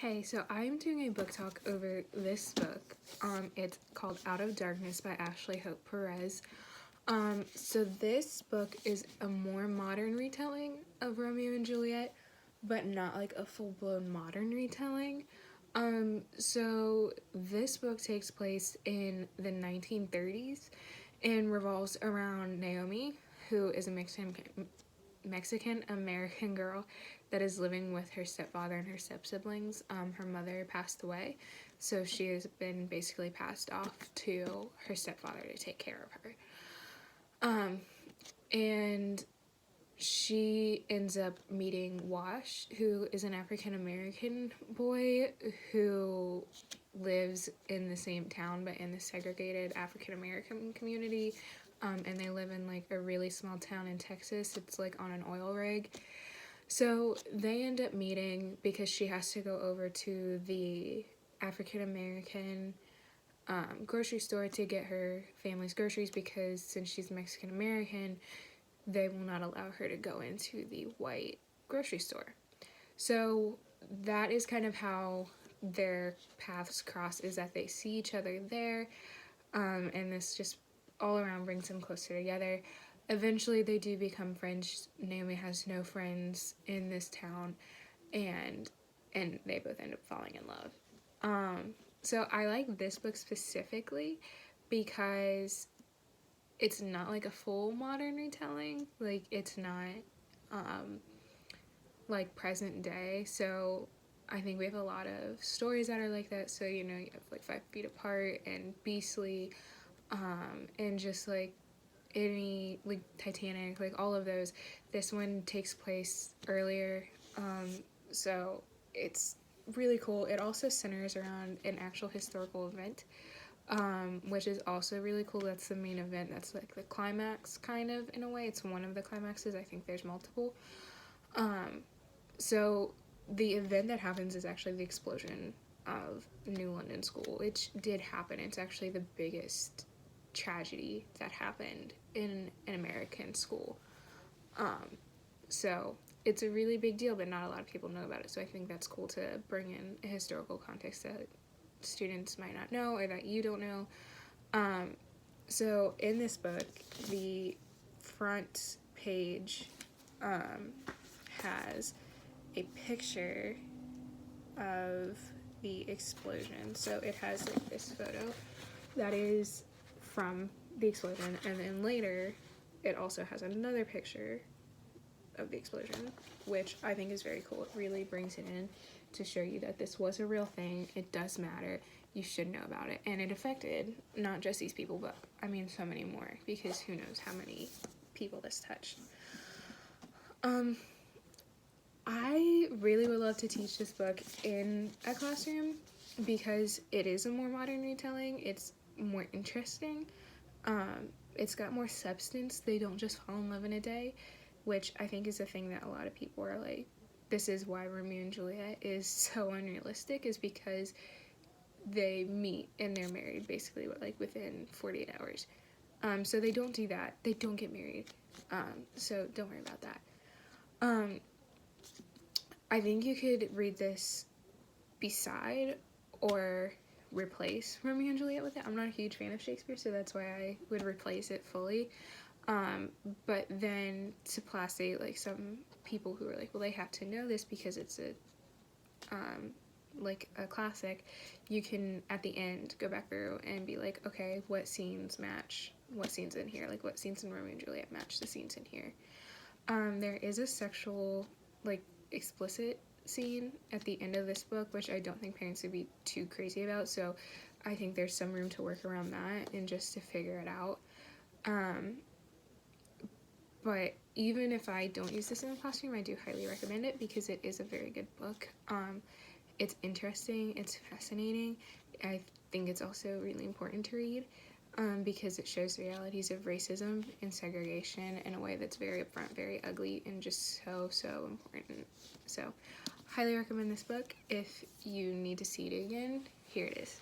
Hey, so I'm doing a book talk over this book. It's called Out of Darkness by Ashley Hope Perez. So this book is a more modern retelling of Romeo and Juliet, but not like a full-blown modern retelling. So this book takes place in the 1930s and revolves around Naomi, who is a Mexican American girl that is living with her stepfather and her step-siblings. Her mother passed away, so she has been basically passed off to her stepfather to take care of her. And she ends up meeting Wash, who is an African American boy who lives in the same town but in the segregated African American community. And they live in like a really small town in Texas. It's like on an oil rig. So they end up meeting because she has to go over to the African American grocery store to get her family's groceries, because since she's Mexican American, they will not allow her to go into the white grocery store. So that is kind of how their paths cross, is that they see each other there, and this just all around brings them closer together. Eventually they do become friends. Naomi has no friends in this town, and they both end up falling in love. So I like this book specifically because it's not like a full modern retelling. Like, it's not like present day. So I think we have a lot of stories that are like that. So, you know, you have like 5 Feet Apart and Beastly, and just like any, like Titanic, like all of those. This one takes place earlier, so it's really cool. It also centers around an actual historical event, which is also really cool. That's the main event. That's like the climax, kind of, in a way. It's one of the climaxes. I think there's multiple. So the event that happens is actually the explosion of New London School, which did happen. It's actually the biggest tragedy that happened in an American school. So it's a really big deal, but not a lot of people know about it. So I think that's cool to bring in a historical context that students might not know or that you don't know. So in this book, the front page has a picture of the explosion. So it has like this photo that is from the explosion, and then later it also has another picture of the explosion, which I think is very cool. It really brings it in to show you that this was a real thing. It does matter. You should know about it. And it affected not just these people, but I mean so many more, because who knows how many people this touched. I really would love to teach this book in a classroom because it is a more modern retelling. It's more interesting. It's got more substance. They don't just fall in love in a day, which I think is a thing that a lot of people are like, this is why Romeo and Juliet is so unrealistic, is because they meet and they're married basically like within 48 hours. So they don't do that. They don't get married. So don't worry about that. I think you could read this beside or replace Romeo and Juliet with it. I'm not a huge fan of Shakespeare, so that's why I would replace it fully. But then to placate like some people who are like, well, they have to know this because it's a like a classic, you can at the end go back through and be like, okay, what scenes match what scenes in here, like what scenes in Romeo and Juliet match the scenes in here. There is a sexual, like, explicit scene at the end of this book, which I don't think parents would be too crazy about, so I think there's some room to work around that and just to figure it out. But even if I don't use this in the classroom, I do highly recommend it because it is a very good book. It's interesting, it's fascinating. I think it's also really important to read because it shows the realities of racism and segregation in a way that's very upfront, very ugly, and just so important. So highly recommend this book. If you need to see it again, here it is.